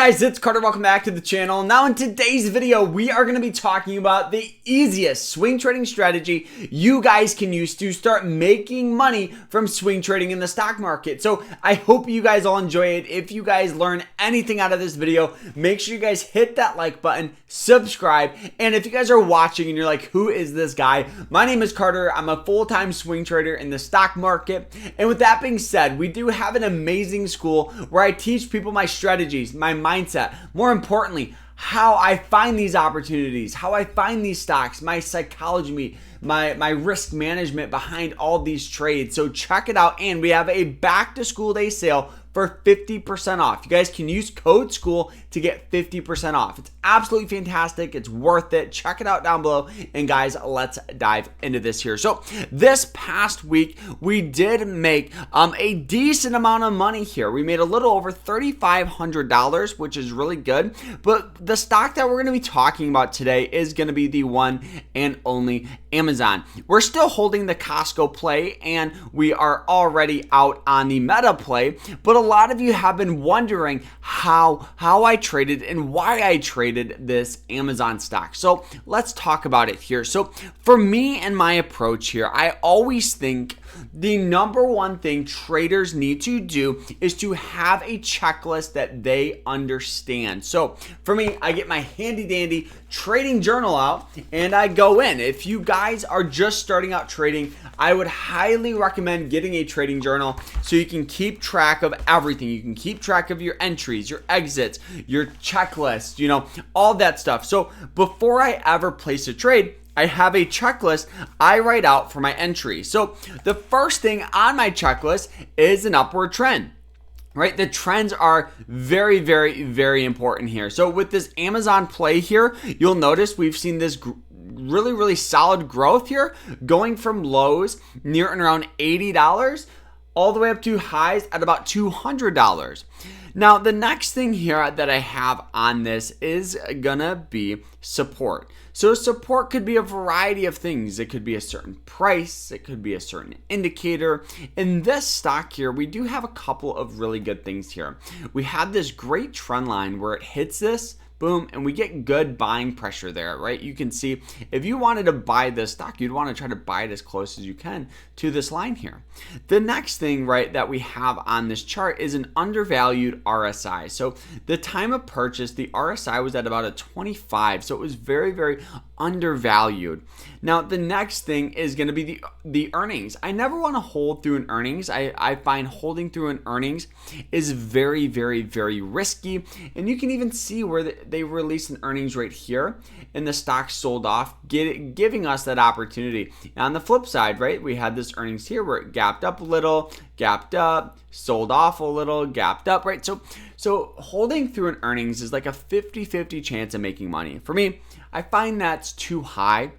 guys, it's Carter. Welcome back to the channel. Now in today's video, we are going to be talking about the easiest swing trading strategy you guys can use to start making money from swing trading in the stock market. So I hope you guys all enjoy it. If you guys learn anything out of this video, make sure you guys hit that like button, subscribe, and if you guys are watching and you're like, who is this guy? My name is Carter. I'm a full-time swing trader in the stock market. And with that being said, we do have an amazing school where I teach people my strategies, my mindset, more importantly, how I find these opportunities, how I find these stocks, my psychology, my risk management behind all these trades. So check it out. And we have a back to school day sale for 50% off. You guys can use code SCHOOL to get 50% off. It's absolutely fantastic. It's worth it. Check it out down below. And guys, let's dive into this here. So this past week, we did make a decent amount of money here. We made a little over $3,500, which is really good. But the stock that we're going to be talking about today is going to be the one and only Amazon. We're still holding the Costco play, and we are already out on the Meta play. But a lot of you have been wondering how I traded and why I traded this Amazon stock. So let's talk about it here. So for me and my approach here, I always think the number one thing traders need to do is to have a checklist that they understand. So for me, I get my handy dandy trading journal out and I go in. If you guys are just starting out trading, I would highly recommend getting a trading journal so you can keep track of everything. You can keep track of your entries, your exits, your checklist, all that stuff. So before I ever place a trade, I have a checklist I write out for my entry. So the first thing on my checklist is an upward trend. Right? The trends are very, very, very important here. So with this Amazon play here, you'll notice we've seen this really, really solid growth here, going from lows near and around $80 all the way up to highs at about $200. Now, the next thing here that I have on this is gonna be support. So support could be a variety of things. It could be a certain price. It could be a certain indicator. In this stock here, we do have a couple of really good things here. We have this great trend line where it hits this, boom, and we get good buying pressure there, right? You can see if you wanted to buy this stock, you'd want to try to buy it as close as you can to this line here. The next thing, right, that we have on this chart is an undervalued RSI. So the time of purchase, the RSI was at about a 25, so it was very, very undervalued. Now, the next thing is going to be the earnings. I never want to hold through an earnings. I find holding through an earnings is very, very, very risky. And you can even see where they released an earnings right here and the stock sold off, giving us that opportunity. Now, on the flip side, right, we had this earnings here where it gapped up a little, gapped up, sold off a little, gapped up, right? So holding through an earnings is like a 50-50 chance of making money. For me, I find that's too high.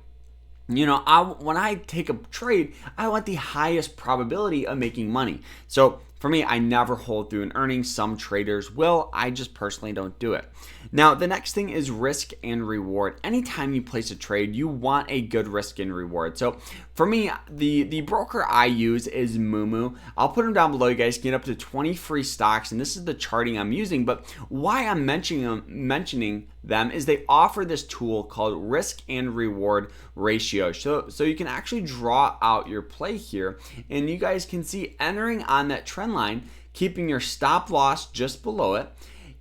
When I take a trade, I want the highest probability of making money. So for me, I never hold through an earnings. Some traders will. I just personally don't do it. Now, the next thing is risk and reward. Anytime you place a trade, you want a good risk and reward. So for me, the broker I use is Moomoo. I'll put them down below. You guys can get up to 20 free stocks, and this is the charting I'm using. But why I'm mentioning them is they offer this tool called risk and reward ratio. So you can actually draw out your play here, and you guys can see entering on that trend line, keeping your stop loss just below it,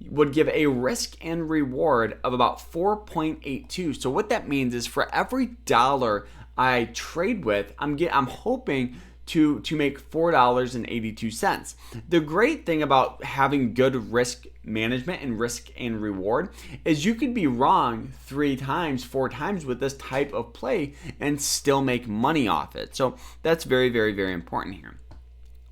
would give a risk and reward of about 4.82. So what that means is for every dollar I trade with, I'm hoping to make $4.82. The great thing about having good risk management and risk and reward is you could be wrong 3 times, 4 times with this type of play and still make money off it. So that's very, very, very important here.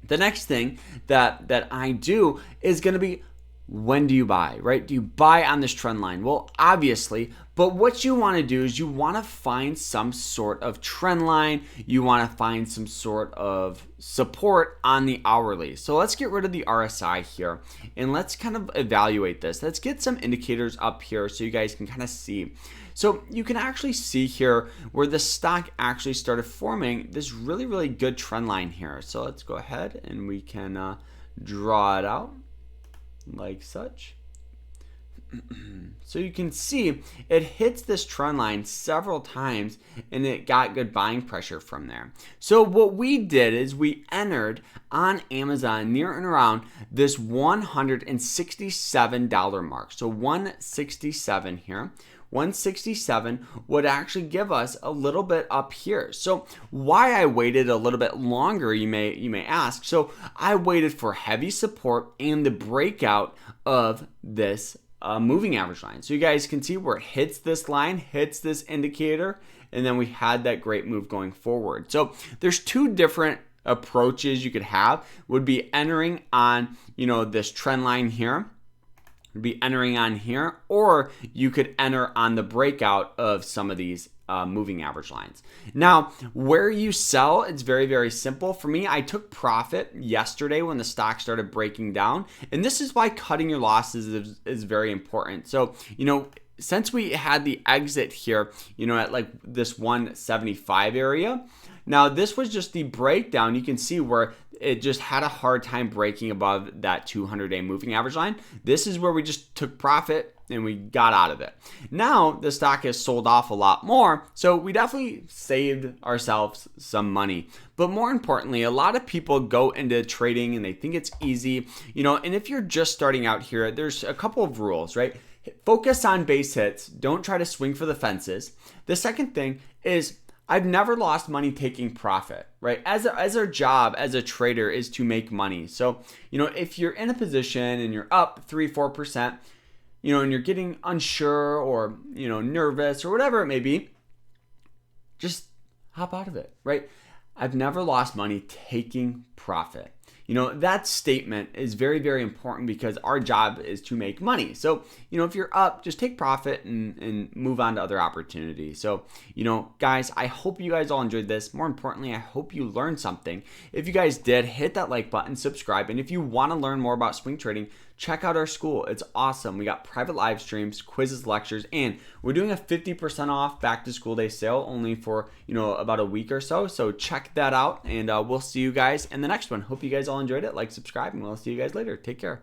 The next thing that I do is going to be, when do you buy, right? Do you buy on this trend line? Well, obviously, but what you want to do is you want to find some sort of trend line. You want to find some sort of support on the hourly. So let's get rid of the RSI here and let's kind of evaluate this. Let's get some indicators up here so you guys can kind of see. So you can actually see here where the stock actually started forming this really, really good trend line here. So let's go ahead and we can draw it out like such. So you can see it hits this trend line several times and it got good buying pressure from there. So what we did is we entered on Amazon near and around this $167 mark. So 167 here. 167 would actually give us a little bit up here. So why I waited a little bit longer, you may ask. So I waited for heavy support and the breakout of this moving average line. So you guys can see where it hits this line, hits this indicator, and then we had that great move going forward. So there's two different approaches you could have. Would be entering on, this trend line here, be entering on here, or you could enter on the breakout of some of these moving average lines. Now, where you sell, it's very, very simple. For me, I took profit yesterday when the stock started breaking down, and this is why cutting your losses is very important. So, since we had the exit here, at like this 175 area, now this was just the breakdown. You can see where it just had a hard time breaking above that 200-day moving average line. This is where we just took profit and we got out of it. Now the stock has sold off a lot more, so we definitely saved ourselves some money. But more importantly, a lot of people go into trading and they think it's easy, and if you're just starting out here, there's a couple of rules, right? Focus on base hits. Don't try to swing for the fences. The second thing is I've never lost money taking profit, right? As our job as a trader is to make money. So, if you're in a position and you're up 3-4%, and you're getting unsure or, nervous or whatever it may be, just hop out of it, right? I've never lost money taking profit. That statement is very, very important because our job is to make money. So, if you're up, just take profit and move on to other opportunities. So, guys, I hope you guys all enjoyed this. More importantly, I hope you learned something. If you guys did, hit that like button, subscribe. And if you want to learn more about swing trading, check out our school. It's awesome. We got private live streams, quizzes, lectures, and we're doing a 50% off back to school day sale only for, about a week or so. So check that out, and we'll see you guys in the next one. Hope you guys all enjoyed it. Like, subscribe, and we'll see you guys later. Take care.